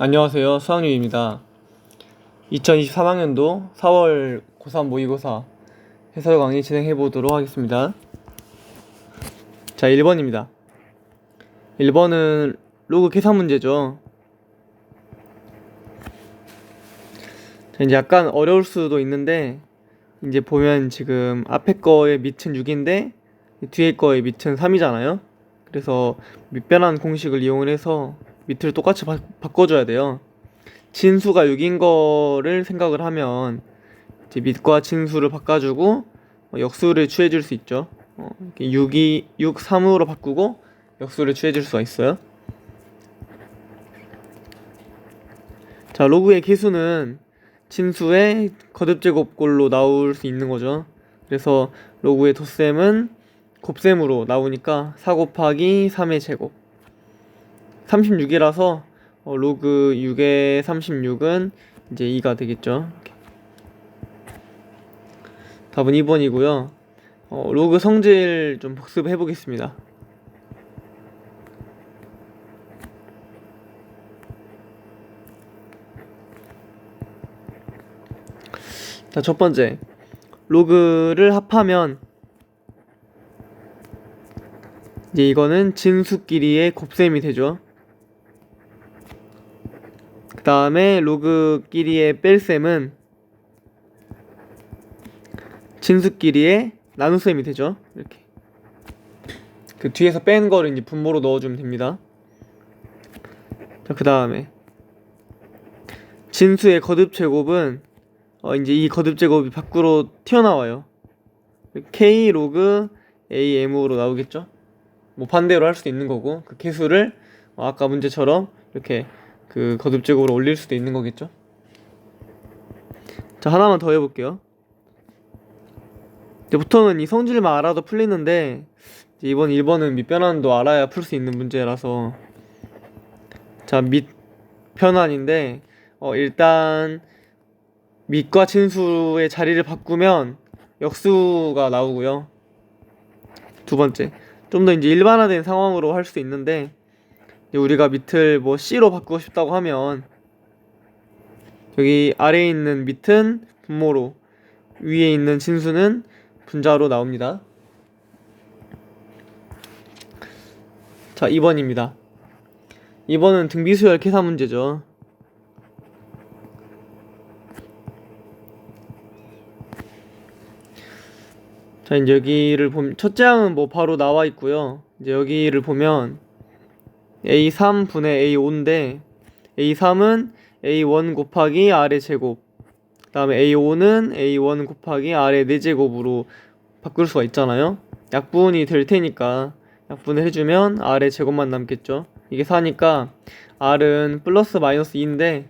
안녕하세요. 수학유입니다. 2023학년도 4월 고3 모의고사 해설 강의 진행해 보도록 하겠습니다. 자, 1번입니다. 1번은 로그 계산 문제죠. 자, 이제 약간 어려울 수도 있는데, 이제 보면 지금 앞에 거의 밑은 6인데 뒤에 거의 밑은 3이잖아요. 그래서 밑변환 공식을 이용을 해서 밑을 똑같이 바꿔줘야 돼요. 진수가 6인 거를 생각을 하면 이제 밑과 진수를 바꿔주고 역수를 취해줄 수 있죠. 6이 6, 3으로 바꾸고 역수를 취해줄 수가 있어요. 자, 로그의 계수는 진수의 거듭제곱꼴로 나올 수 있는 거죠. 그래서 로그의 덧셈은 곱셈으로 나오니까 4 곱하기 3의 제곱 36이라서 로그 6의 36은 이제 2가 되겠죠. 이렇게. 답은 2번이고요. 로그 성질 좀 복습해 보겠습니다. 자, 첫 번째, 로그를 합하면 이제 이거는 진수끼리의 곱셈이 되죠. 그 다음에 로그끼리의 뺄셈은 진수끼리의 나눗셈이 되죠. 이렇게 그 뒤에서 뺀 거를 이제 분모로 넣어주면 됩니다. 자, 그 다음에 진수의 거듭제곱은 이제 이 거듭제곱이 밖으로 튀어나와요. K 로그 AM으로 나오겠죠. 뭐 반대로 할 수도 있는 거고, 그 계수를 아까 문제처럼 이렇게 그 거듭제곱으로 올릴 수도 있는 거겠죠. 자, 하나만 더 해볼게요. 보통은 이 성질만 알아도 풀리는데 이번 1번은 밑변환도 알아야 풀 수 있는 문제라서, 자, 밑변환인데 일단 밑과 진수의 자리를 바꾸면 역수가 나오고요. 두 번째, 좀 더 이제 일반화된 상황으로 할 수 있는데, 우리가 밑을 뭐 C로 바꾸고 싶다고 하면 여기 아래에 있는 밑은 분모로, 위에 있는 진수는 분자로 나옵니다. 자, 2번입니다. 2번은 등비수열 계산 문제죠. 자, 이제 여기를 보면 첫째 항은 뭐 바로 나와 있고요. 이제 여기를 보면 A3 분의 A5인데 A3은 A1 곱하기 R의 제곱, 그 다음에 A5는 A1 곱하기 R의 4제곱으로 바꿀 수가 있잖아요. 약분이 될 테니까 약분을 해주면 R의 제곱만 남겠죠. 이게 4니까 R은 플러스 마이너스 2인데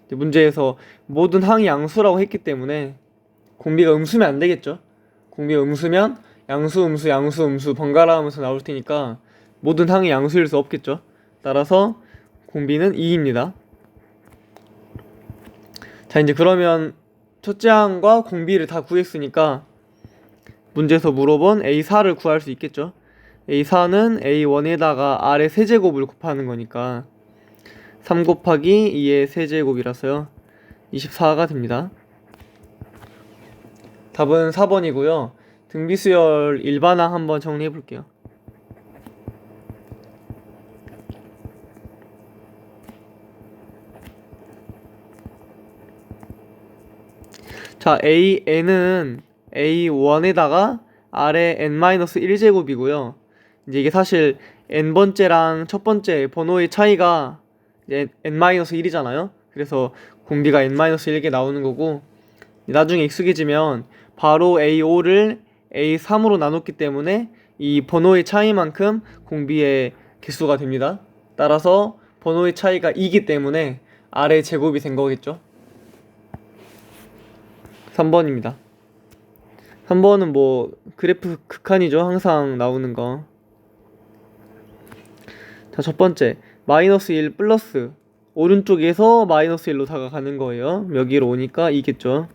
문제에서 모든 항이 양수라고 했기 때문에 공비가 음수면 안 되겠죠. 공비가 음수면 양수, 음수, 양수, 음수 번갈아 가면서 나올 테니까 모든 항이 양수일 수 없겠죠. 따라서 공비는 2입니다. 자, 이제 그러면 첫째 항과 공비를 다 구했으니까 문제에서 물어본 A4를 구할 수 있겠죠. A4는 A1에다가 R의 세제곱을 곱하는 거니까 3 곱하기 2의 세제곱이라서요 24가 됩니다. 답은 4번이고요. 등비수열 일반항 한번 정리해 볼게요. 자, AN은 A1에다가 R의 n-1제곱이고요. 이제 이게 사실 n번째랑 첫 번째 번호의 차이가 이제 n-1이잖아요. 그래서 공비가 n-1개 나오는 거고, 나중에 익숙해지면 바로 A5를 A3으로 나눴기 때문에 이 번호의 차이만큼 공비의 개수가 됩니다. 따라서 번호의 차이가 2기 때문에 R의 제곱이 된 거겠죠. 3번입니다. 3번은 뭐 그래프 극한이죠. 항상 나오는 거. 자, 첫 번째 마이너스 1 플러스, 오른쪽에서 마이너스 1로 다가가는 거예요. 여기로 오니까 2겠죠.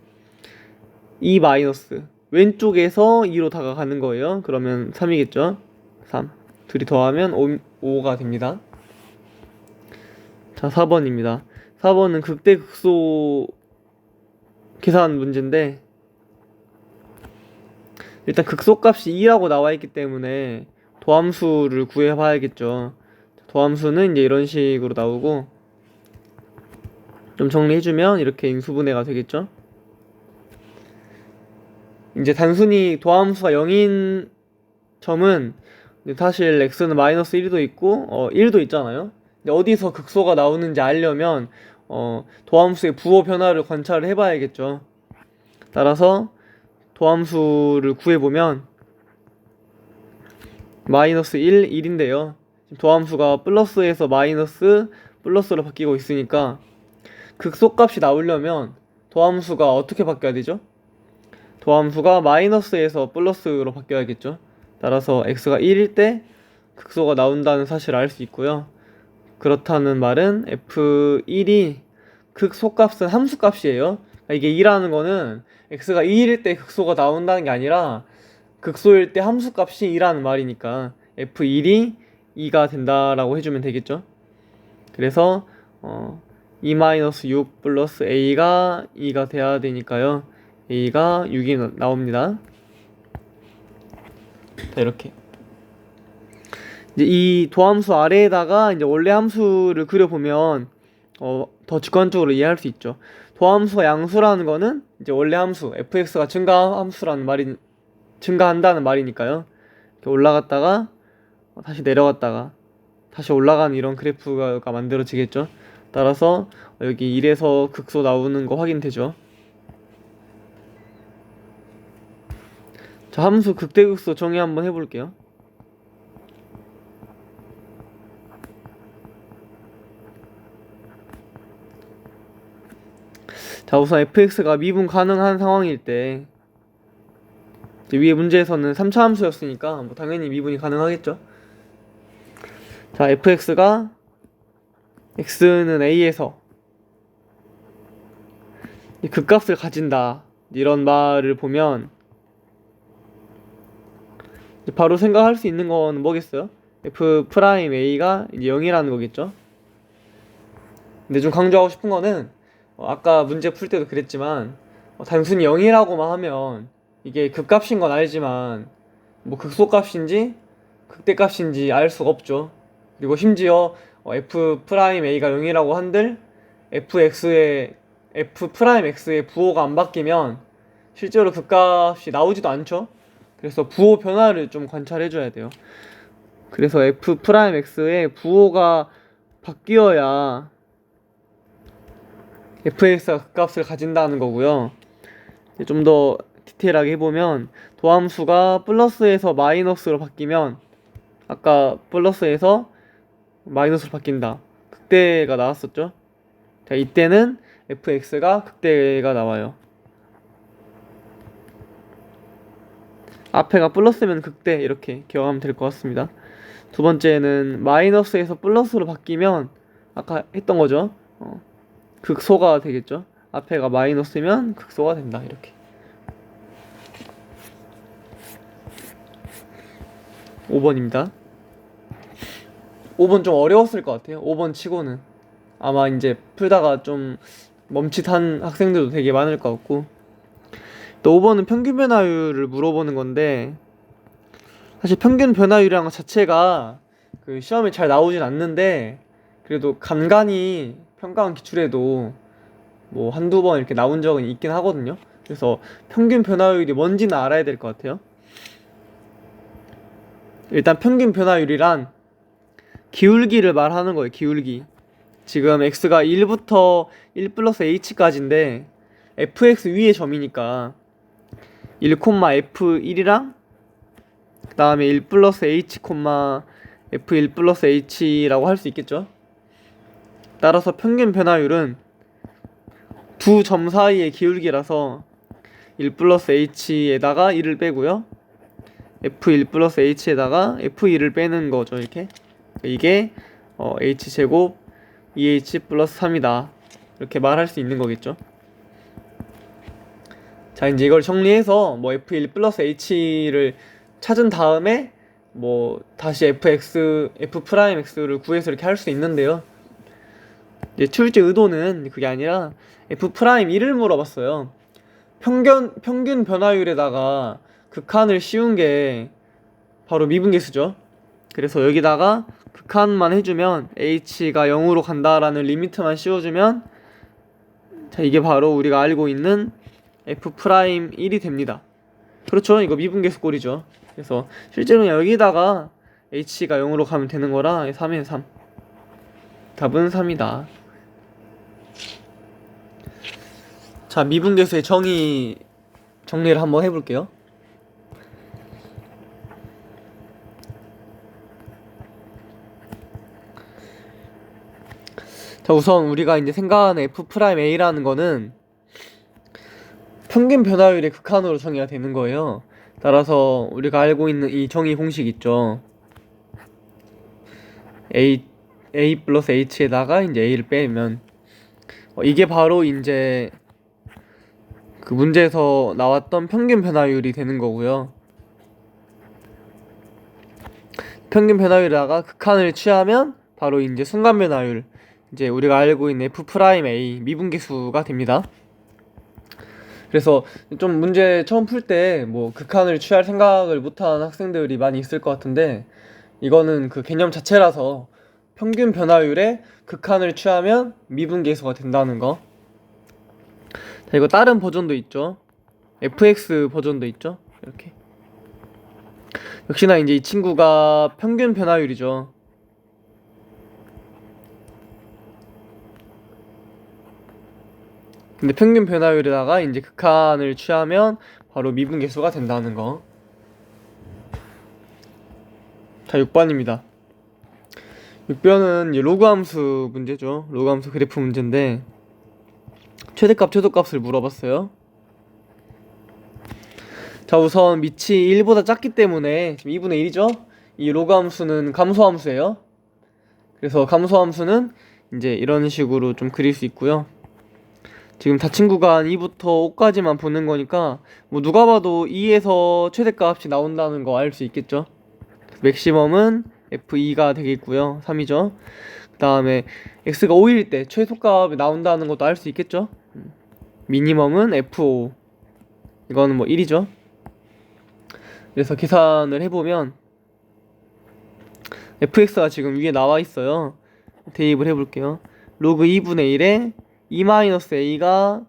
2 마이너스, 왼쪽에서 2로 다가가는 거예요. 그러면 3이겠죠. 3 둘이 더하면 5가 됩니다. 자, 4번입니다. 4번은 극대극소 계산 문제인데, 일단 극소값이 2라고 나와 있기 때문에 도함수를 구해 봐야겠죠. 도함수는 이제 이런 식으로 나오고, 좀 정리해주면 이렇게 인수분해가 되겠죠. 이제 단순히 도함수가 0인 점은 사실 x는 마이너스 1도 있고 1도 있잖아요. 어디서 극소가 나오는지 알려면 도함수의 부호 변화를 관찰을 해봐야겠죠. 따라서 도함수를 구해보면 마이너스 1, 1인데요. 도함수가 플러스에서 마이너스, 플러스로 바뀌고 있으니까 극소값이 나오려면 도함수가 어떻게 바뀌어야 되죠? 도함수가 마이너스에서 플러스로 바뀌어야겠죠. 따라서 x가 1일 때 극소가 나온다는 사실을 알 수 있고요. 그렇다는 말은 f1이 극소값은 함수값이에요. 그러니까 이게 2라는 거는 x가 2일 때 극소가 나온다는 게 아니라 극소일 때 함수값이 2라는 말이니까 f1이 2가 된다라고 해주면 되겠죠. 그래서 2-6 플러스 a가 2가 돼야 되니까요. a가 6이 나옵니다. 자, 이렇게 이제 이 도함수 아래에다가 이제 원래 함수를 그려보면 더 직관적으로 이해할 수 있죠. 도함수가 양수라는 거는 이제 원래 함수 fx가 증가한다는 말이니까요. 이렇게 올라갔다가 다시 내려갔다가 다시 올라가는 이런 그래프가 만들어지겠죠. 따라서 여기 1에서 극소 나오는 거 확인되죠. 자, 함수 극대극소 정의 한번 해볼게요. 자, 우선 fx가 미분 가능한 상황일 때 위에 문제에서는 3차 함수였으니까 뭐 당연히 미분이 가능하겠죠. 자, fx가 x는 a에서 극값을 가진다 이런 말을 보면 바로 생각할 수 있는 건 뭐겠어요? f'a가 이제 0이라는 거겠죠. 근데 좀 강조하고 싶은 거는 아까 문제 풀 때도 그랬지만 단순히 0이라고만 하면 이게 극값인 건 알지만 뭐 극소값인지 극대값인지 알 수가 없죠. 그리고 심지어 f'a가 0이라고 한들 fx의 부호가 안 바뀌면 실제로 극값이 나오지도 않죠. 그래서 부호 변화를 좀 관찰해줘야 돼요. 그래서 f'x의 부호가 바뀌어야 fx가 극값을 가진다는 거고요. 좀 더 디테일하게 해보면 도함수가 플러스에서 마이너스로 바뀌면 아까 플러스에서 마이너스로 바뀐다. 극대가 나왔었죠. 자, 이때는 fx가 극대가 나와요. 앞에가 플러스면 극대 이렇게 기억하면 될 것 같습니다. 두 번째는 마이너스에서 플러스로 바뀌면 아까 했던 거죠. 극소가 되겠죠. 앞에가 마이너스면 극소가 된다 이렇게. 5번입니다. 5번 좀 어려웠을 것 같아요. 5번 치고는 아마 이제 풀다가 좀 멈칫한 학생들도 되게 많을 것 같고, 또 5번은 평균 변화율을 물어보는 건데 사실 평균 변화율이란 것 자체가 그 시험에 잘 나오진 않는데 그래도 간간히 평가원 기출에도 뭐 한두 번 이렇게 나온 적은 있긴 하거든요. 그래서 평균 변화율이 뭔지는 알아야 될 것 같아요. 일단 평균 변화율이란 기울기를 말하는 거예요. 기울기. 지금 x가 1부터 1 플러스 h까지인데 fx 위의 점이니까 1, f1이랑 그 다음에 1 플러스 h, f1 플러스 h라고 할 수 있겠죠. 따라서 평균 변화율은 두 점 사이의 기울기라서 1 플러스 h에다가 1을 빼고요, f1 플러스 h에다가 f2를 빼는 거죠. 이렇게 이게 h제곱 2h 플러스 3이다 이렇게 말할 수 있는 거겠죠. 자, 이제 이걸 정리해서 뭐 f1 플러스 h를 찾은 다음에 뭐 다시 f'x를 구해서 이렇게 할 수 있는데요. 이제 출제 의도는 그게 아니라 F'1을 물어봤어요. 평균 변화율에다가 극한을 씌운 게 바로 미분계수죠. 그래서 여기다가 극한만 해주면 h가 0으로 간다라는 리미트만 씌워주면 자, 이게 바로 우리가 알고 있는 F'1이 됩니다. 그렇죠? 이거 미분계수꼴이죠. 그래서 실제로 여기다가 h가 0으로 가면 되는 거라 3에 3. 답은 3이다. 자, 미분계수의 정리를 한번 해볼게요. 자, 우선 우리가 이제 생각하는 F'A라는 거는 평균 변화율의 극한으로 정의가 되는 거예요. 따라서 우리가 알고 있는 이 정의 공식 있죠. A 플러스 H에다가 이제 A를 빼면 이게 바로 이제 그 문제에서 나왔던 평균 변화율이 되는 거고요. 평균 변화율에다가 극한을 취하면 바로 이제 순간 변화율, 이제 우리가 알고 있는 F'A 미분계수가 됩니다. 그래서 좀 문제 처음 풀 때 뭐 극한을 취할 생각을 못한 학생들이 많이 있을 것 같은데, 이거는 그 개념 자체라서 평균 변화율에 극한을 취하면 미분계수가 된다는 거. 자, 이거 다른 버전도 있죠. fx 버전도 있죠. 이렇게. 역시나 이제 이 친구가 평균 변화율이죠. 근데 평균 변화율에다가 이제 극한을 취하면 바로 미분계수가 된다는 거. 자, 6번입니다. 6번은 로그 함수 문제죠. 로그 함수 그래프 문제인데 최대값, 최소값을 물어봤어요. 자, 우선 밑이 1보다 작기 때문에 지금 2분의 1이죠? 이 로그 함수는 감소 함수예요. 그래서 감소 함수는 이제 이런 식으로 좀 그릴 수 있고요. 지금 닫힌 구간 2부터 5까지만 보는 거니까 뭐 누가 봐도 2에서 최대값이 나온다는 거 알 수 있겠죠. 맥시멈은 F2가 되겠고요. 3이죠. 그 다음에 X가 5일 때 최소값이 나온다는 것도 알 수 있겠죠. 미니멈은 F5, 이거는 뭐 1이죠. 그래서 계산을 해보면 fx가 지금 위에 나와 있어요. 대입을 해볼게요. 로그 2분의 1에 2-a가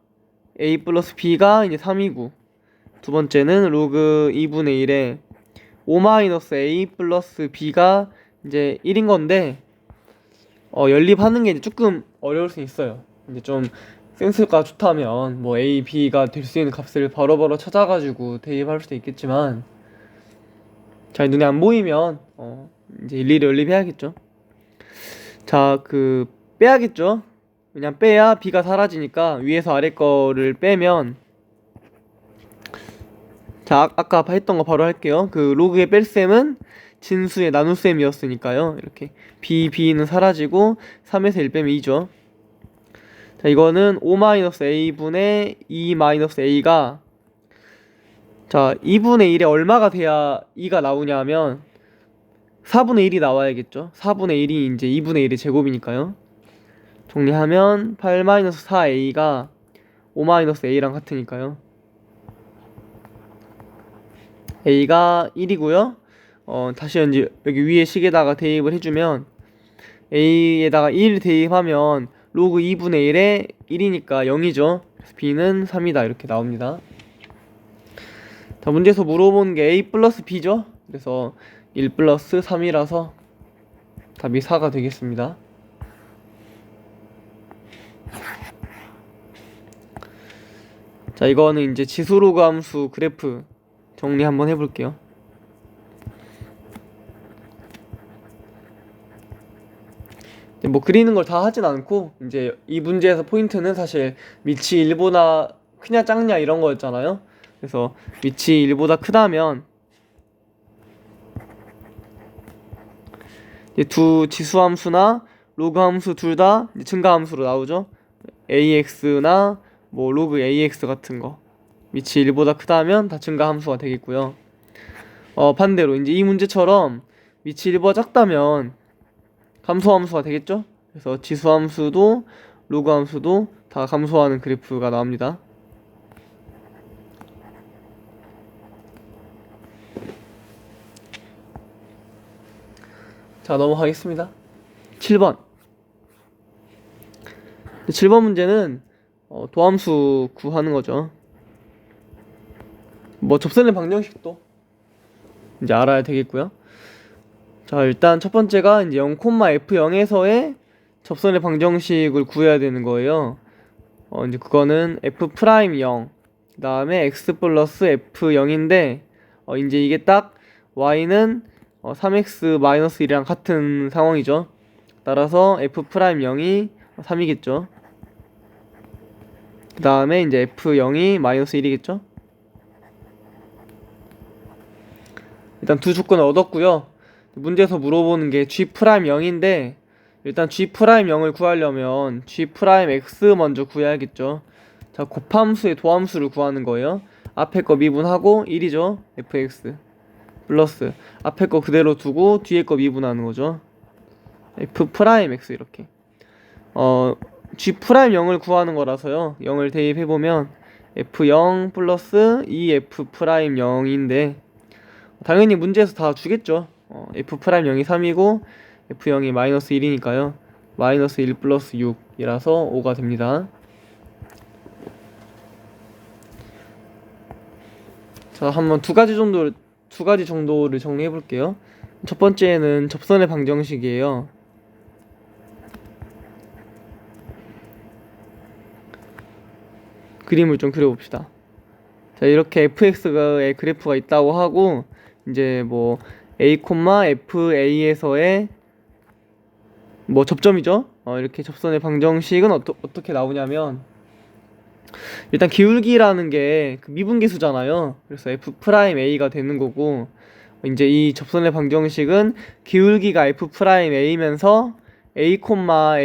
a 플러스 b가 이제 3이고, 두 번째는 로그 2분의 1에 5-a 플러스 b가 이제 1인 건데, 연립하는 게 이제 조금 어려울 수 있어요. 이제 좀 센스가 좋다면 뭐 a, b가 될 수 있는 값을 바로바로 찾아가지고 대입할 수도 있겠지만, 잘 눈에 안 보이면 이제 일일이 연립해야겠죠. 자, 빼야겠죠. 그냥 빼야 b가 사라지니까 위에서 아래 거를 빼면, 자, 아까 했던 거 바로 할게요. 그 로그의 뺄셈은 진수의 나눗셈이었으니까요. 이렇게 b는 사라지고 3에서 1 빼면 2죠. 자, 이거는 5-a분의 2-a가, 자, 2분의 1에 얼마가 돼야 2가 나오냐면 4분의 1이 나와야겠죠. 4분의 1이 이제 2분의 1의 제곱이니까요. 정리하면 8-4a가 5-a랑 같으니까요. a가 1이고요. 다시 이제 여기 위에 식에다가 대입을 해주면 a에다가 1 대입하면 로그 2분의 1에 1이니까 0이죠. 그래서 b는 3이다 이렇게 나옵니다. 자, 문제에서 물어본 게 a 플러스 b죠. 그래서 1 플러스 3이라서 답이 4가 되겠습니다. 자, 이거는 이제 지수로그 함수 그래프 정리 한번 해볼게요. 뭐 그리는 걸 다 하진 않고, 이제 이 문제에서 포인트는 사실 밑이 1보다 크냐 작냐 이런 거였잖아요. 그래서 밑이 1보다 크다면 이제 두 지수함수나 로그함수 둘 다 증가함수로 나오죠. ax나 뭐 로그 ax 같은 거 밑이 1보다 크다면 다 증가함수가 되겠고요. 반대로 이제 이 문제처럼 밑이 1보다 작다면 감소함수가 되겠죠. 그래서 지수함수도 로그 함수도 다 감소하는 그래프가 나옵니다. 자, 넘어가겠습니다. 7번. 7번 문제는 도함수 구하는 거죠. 뭐 접선의 방정식도 이제 알아야 되겠고요. 자, 일단 첫 번째가 이제 0,f0에서의 접선의 방정식을 구해야 되는 거예요. 이제 그거는 f'0, 그 다음에 x 플러스 f0인데 이제 이게 딱 y는 3x-1이랑 같은 상황이죠. 따라서 f'0이 3이겠죠. 그 다음에 이제 f0이 -1이겠죠. 일단 두 조건을 얻었고요. 문제에서 물어보는 게 g'0인데 일단 g'0을 구하려면 g'(x) 먼저 구해야겠죠. 자, 곱함수의 도함수를 구하는 거예요. 앞에 거 미분하고 1이죠. fx 플러스 앞에 거 그대로 두고 뒤에 거 미분하는 거죠. f'(x) 이렇게 g'0을 구하는 거라서요. 0을 대입해보면 f0 플러스 2f'0인데 당연히 문제에서 다 주겠죠. f'0이 3이고 f0이 -1이니까요. -1 플러스 6이라서 5가 됩니다. 자, 한번 두 가지 정도를 정리해 볼게요. 첫 번째는 접선의 방정식이에요. 그림을 좀 그려봅시다. 자, 이렇게 fx의 그래프가 있다고 하고 이제 뭐 a, fa에서의 뭐 접점이죠. 이렇게 접선의 방정식은 어떻게 나오냐면 일단 기울기라는 게 그 미분계수잖아요. 그래서 f'a가 되는 거고 이제 이 접선의 방정식은 기울기가 f'a면서 a,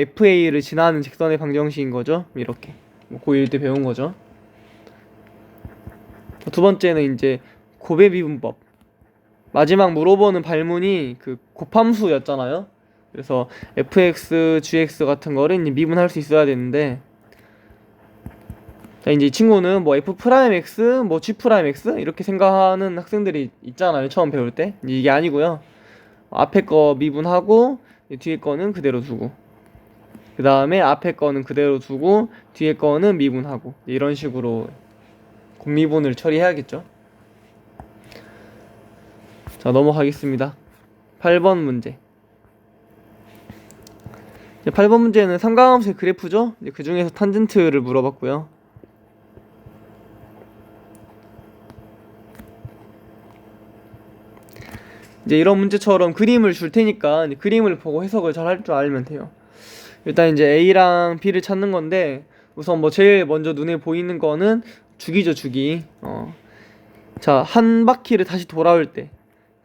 fa를 지나는 직선의 방정식인 거죠. 이렇게 뭐 고1 때 배운 거죠. 두 번째는 이제 곱의 미분법. 마지막 물어보는 발문이 그 곱함수였잖아요. 그래서 fx, gx 같은 거를 이제 미분할 수 있어야 되는데 자, 이제 이 친구는 뭐 f'(x), 뭐 g'(x) 이렇게 생각하는 학생들이 있잖아요. 처음 배울 때. 이게 아니고요. 앞에 거 미분하고 뒤에 거는 그대로 두고 그 다음에 앞에 거는 그대로 두고 뒤에 거는 미분하고 이런 식으로 곱미분을 처리해야겠죠. 자, 넘어가겠습니다. 8번 문제. 8번 문제는 삼각함수의 그래프죠. 그 중에서 탄젠트를 물어봤고요. 이제 이런 문제처럼 그림을 줄 테니까 이제 그림을 보고 해석을 잘 할 줄 알면 돼요. 일단 이제 A랑 B를 찾는 건데 우선 뭐 제일 먼저 눈에 보이는 거는 주기죠, 주기. 자, 한 바퀴를 다시 돌아올 때,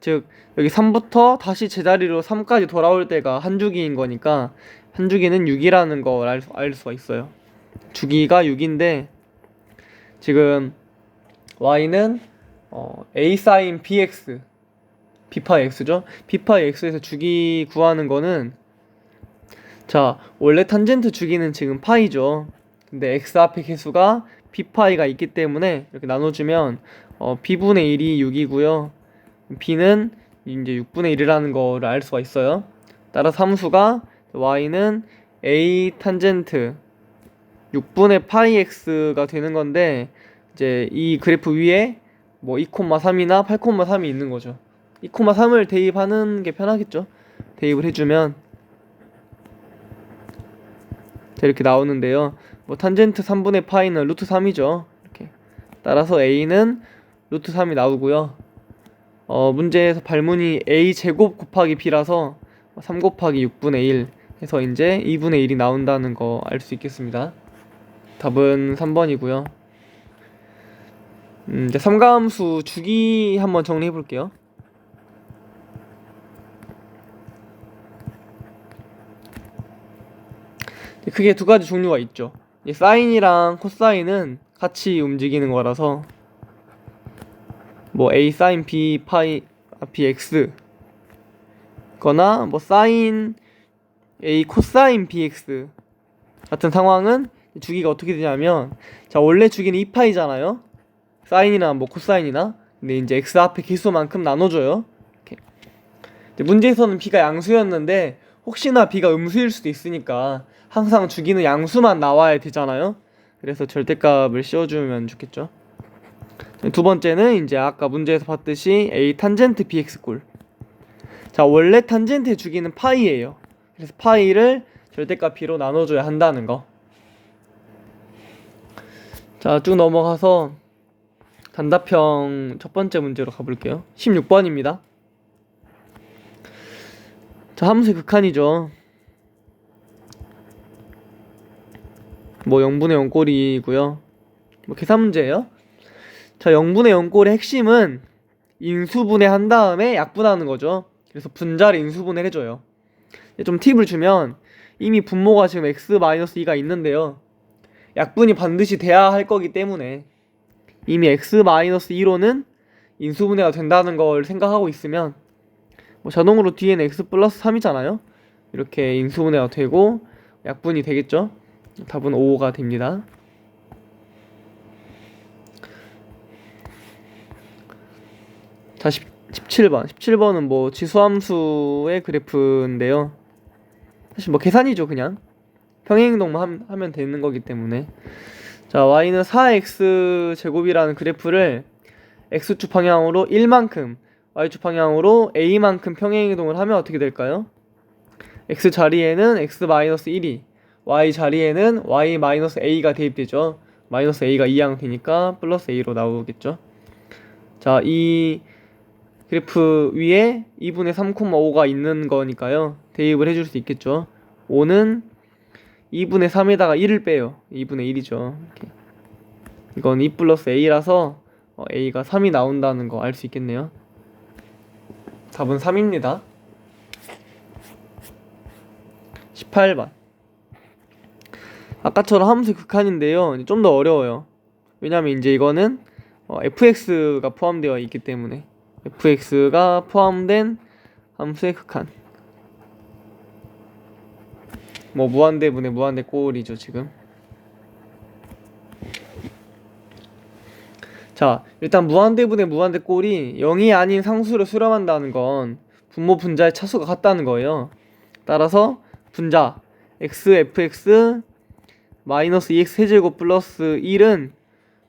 즉 여기 3부터 다시 제자리로 3까지 돌아올 때가 한 주기인 거니까 한 주기는 6이라는 걸 알 수가 있어요. 주기가 6인데 지금 y는 a sin bx b파이 x죠. b파이 x에서 주기 구하는 거는 자, 원래 탄젠트 주기는 지금 파이죠. 근데 x 앞에 개수가 b파이가 있기 때문에 이렇게 나눠주면 b분의 1이 6이고요. b는 이제 6분의 1이라는 거를 알 수가 있어요. 따라서 함수가 y는 a 탄젠트 6분의 파이 x가 되는 건데 이제 이 그래프 위에 뭐 2,3이나 8,3이 있는 거죠. 2,3을 대입하는 게 편하겠죠. 대입을 해주면 이렇게 나오는데요. 뭐 탄젠트 3분의 파이는 루트 3이죠. 이렇게. 따라서 a는 루트 3이 나오고요. 문제에서 발문이 a 제곱 곱하기 b라서 3 곱하기 6분의 1 해서 이제 2분의 1이 나온다는 거 알 수 있겠습니다. 답은 3번이고요. 이제 삼가함수 주기 한번 정리해 볼게요. 크게 두 가지 종류가 있죠. 사인이랑 코사인은 같이 움직이는 거라서 뭐 a sin b 파이 bx 거나 뭐 sin A 코사인 bx 같은 상황은 주기가 어떻게 되냐면, 자 원래 주기는 2파이잖아요. 사인이나 뭐 코사인이나. 근데 이제 x 앞에 개수만큼 나눠줘요. 이렇게. 문제에서는 b가 양수였는데 혹시나 b가 음수일 수도 있으니까 항상 주기는 양수만 나와야 되잖아요. 그래서 절대값을 씌워주면 좋겠죠. 두 번째는 이제 아까 문제에서 봤듯이 a 탄젠트 bx 꼴. 자 원래 탄젠트의 주기는 파이예요. 그래서 파이를 절대값 b로 나눠줘야 한다는 거. 자 쭉 넘어가서 단답형 첫 번째 문제로 가볼게요. 16번입니다. 자 함수의 극한이죠. 뭐 0분의 0꼴이고요. 뭐 계산 문제예요. 자 0분의 0꼴의 핵심은 인수분해 한 다음에 약분하는 거죠. 그래서 분자를 인수분해를 해줘요. 좀 팁을 주면, 이미 분모가 지금 x-2가 있는데요, 약분이 반드시 돼야 할 거기 때문에 이미 x-2로는 인수분해가 된다는 걸 생각하고 있으면 뭐 자동으로 뒤에는 x 플러스 3이잖아요. 이렇게 인수분해가 되고 약분이 되겠죠. 답은 5가 됩니다. 자 17번. 17번은 뭐 지수함수의 그래프인데요, 사실 뭐 계산이죠. 그냥 평행이동만 하면 되는 거기 때문에. 자 y는 4x 제곱이라는 그래프를 x축 방향으로 1만큼, y축 방향으로 a만큼 평행이동을 하면 어떻게 될까요? x 자리에는 x-1이, y 자리에는 y-a가 대입되죠. 마이너스 a가 2양 되니까 플러스 a로 나오겠죠. 자 이 그래프 위에 2분의 3,5가 있는 거니까요, 대입을 해줄 수 있겠죠. 5는 2분의 3에다가 1을 빼요. 2분의 1이죠. 이렇게. 이건 2 플러스 a라서 a가 3이 나온다는 거 알 수 있겠네요. 답은 3입니다. 18번. 아까처럼 함수의 극한인데요, 좀 더 어려워요. 왜냐면 이제 이거는 fx가 포함되어 있기 때문에 fx가 포함된 함수의 극한. 뭐 무한대분의 무한대꼴이죠 지금. 자 일단 무한대분의 무한대꼴이 0이 아닌 상수를 수렴한다는 건 분모 분자의 차수가 같다는 거예요. 따라서 분자 xfx 마이너스 2x 세제곱 플러스 1은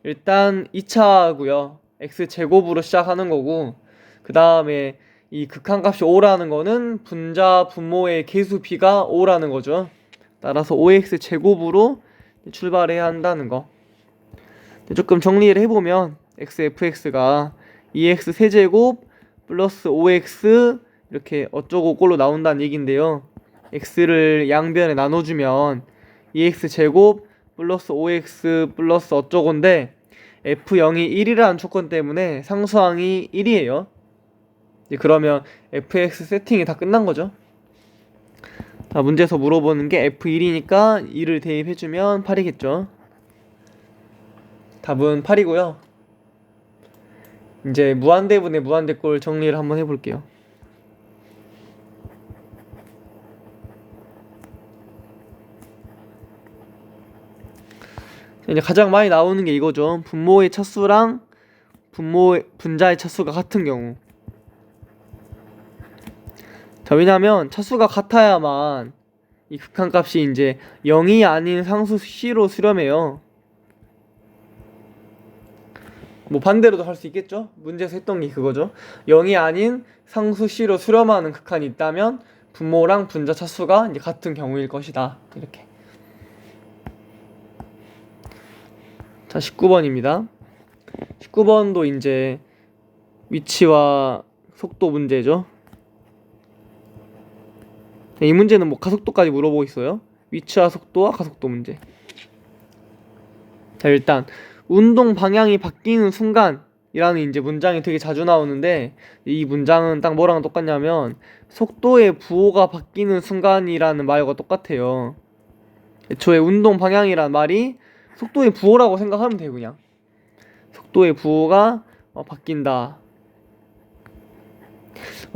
일단 2차고요 x제곱으로 시작하는 거고, 그 다음에 이 극한값이 5라는 거는 분자 분모의 개수 b가 5라는 거죠. 따라서 5x 제곱으로 출발해야 한다는 거. 조금 정리를 해보면 xfx가 2x 세제곱 플러스 5x 이렇게 어쩌고 꼴로 나온다는 얘긴데요, x를 양변에 나눠주면 2x 제곱 플러스 5x 플러스 어쩌고인데 f0이 1이라는 조건 때문에 상수항이 1이에요. 그러면 fx 세팅이 다 끝난 거죠. 자 문제에서 물어보는 게 f1이니까 2를 대입해주면 8이겠죠. 답은 8이고요. 이제 무한대분의 무한대꼴 정리를 한번 해볼게요. 이제 가장 많이 나오는 게 이거죠. 분모의 차수랑 분자의 차수가 같은 경우. 자 왜냐면 차수가 같아야만 이 극한값이 이제 0이 아닌 상수 c로 수렴해요. 뭐 반대로도 할 수 있겠죠. 문제에서 했던 게 그거죠. 0이 아닌 상수 c로 수렴하는 극한이 있다면 분모랑 분자 차수가 이제 같은 경우일 것이다. 이렇게. 자 19번입니다. 19번도 이제 위치와 속도 문제죠. 이 문제는 뭐 가속도까지 물어보고 있어요. 위치와 속도와 가속도 문제. 자 일단 운동 방향이 바뀌는 순간이라는 이제 문장이 되게 자주 나오는데, 이 문장은 딱 뭐랑 똑같냐면 속도의 부호가 바뀌는 순간이라는 말과 똑같아요. 애초에 운동 방향이란 말이 속도의 부호라고 생각하면 돼요. 그냥 속도의 부호가 바뀐다.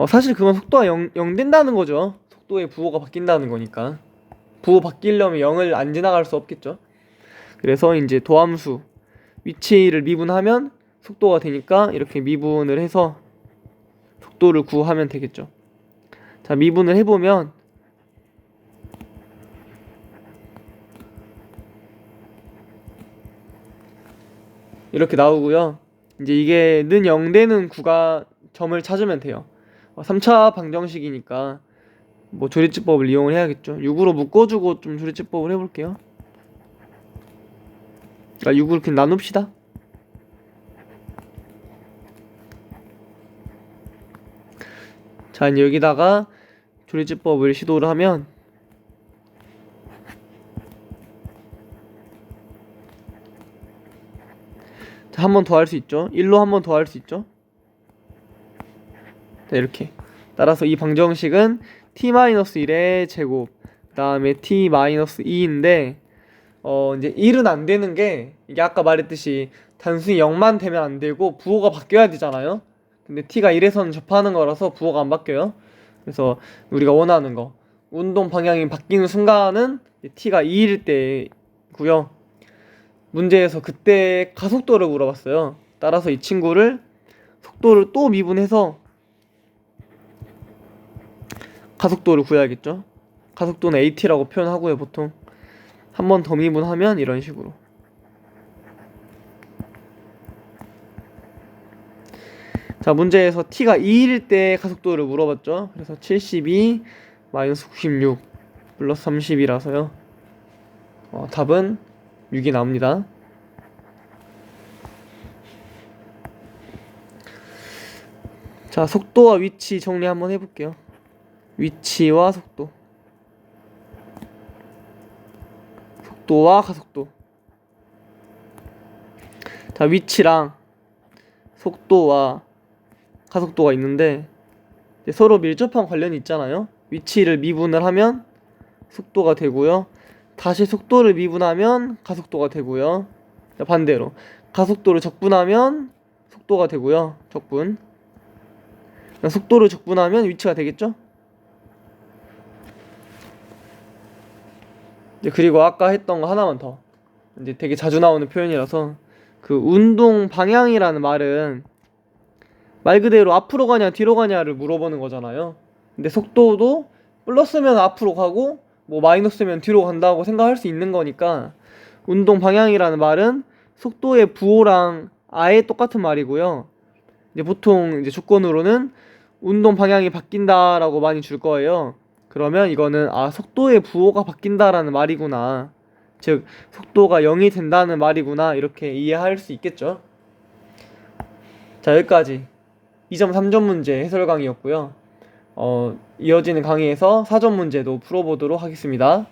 사실 그건 속도가 0 된다는 거죠. 속도의 부호가 바뀐다는 거니까 부호 바뀌려면 0을 안 지나갈 수 없겠죠. 그래서 이제 도함수 위치를 미분하면 속도가 되니까 이렇게 미분을 해서 속도를 구하면 되겠죠. 자, 미분을 해보면 이렇게 나오고요. 이제 이게 는 0 되는 점을 찾으면 돼요. 3차 방정식이니까 뭐 조리집법을 이용을 해야겠죠. 6으로 묶어주고 좀 조리집법을 해볼게요. 6을 그냥 나눕시다. 자, 이제 여기다가 조리집법을 시도를 하면 한 번 더 할 수 있죠. 1로 한 번 더 할 수 있죠. 자, 이렇게 따라서 이 방정식은 t-1의 제곱 그 다음에 t-2인데 이제 1은 안 되는 게 이게 아까 말했듯이 단순히 0만 되면 안 되고 부호가 바뀌어야 되잖아요. 근데 t가 1에서는 접하는 거라서 부호가 안 바뀌어요. 그래서 우리가 원하는 거 운동 방향이 바뀌는 순간은 t가 2일 때고요. 문제에서 그때 가속도를 물어봤어요. 따라서 이 친구를 속도를 또 미분해서 가속도를 구해야겠죠. 가속도는 at라고 표현하고요. 보통 한 번 더 미분하면 이런 식으로. 자, 문제에서 t가 2일 때 가속도를 물어봤죠. 그래서 72 마이너스 96 플러스 30이라서요. 답은 6이 나옵니다. 자, 속도와 위치 정리 한번 해볼게요. 위치와 속도, 속도와 가속도. 자, 위치랑 속도와 가속도가 있는데 서로 밀접한 관련이 있잖아요. 위치를 미분을 하면 속도가 되고요. 다시 속도를 미분하면 가속도가 되고요. 자, 반대로 가속도를 적분하면 속도가 되고요. 적분. 속도를 적분하면 위치가 되겠죠? 이제 그리고 아까 했던 거 하나만 더. 이제 되게 자주 나오는 표현이라서 그 운동 방향이라는 말은 말 그대로 앞으로 가냐 뒤로 가냐를 물어보는 거잖아요. 근데 속도도 플러스면 앞으로 가고 뭐 마이너스면 뒤로 간다고 생각할 수 있는 거니까 운동 방향이라는 말은 속도의 부호랑 아예 똑같은 말이고요. 이제 보통 이제 조건으로는 운동 방향이 바뀐다라고 많이 줄 거예요. 그러면 이거는 속도의 부호가 바뀐다라는 말이구나. 즉 속도가 0이 된다는 말이구나. 이렇게 이해할 수 있겠죠. 자, 여기까지 2점 3점 문제 해설 강의였고요. 이어지는 강의에서 4점 문제도 풀어보도록 하겠습니다.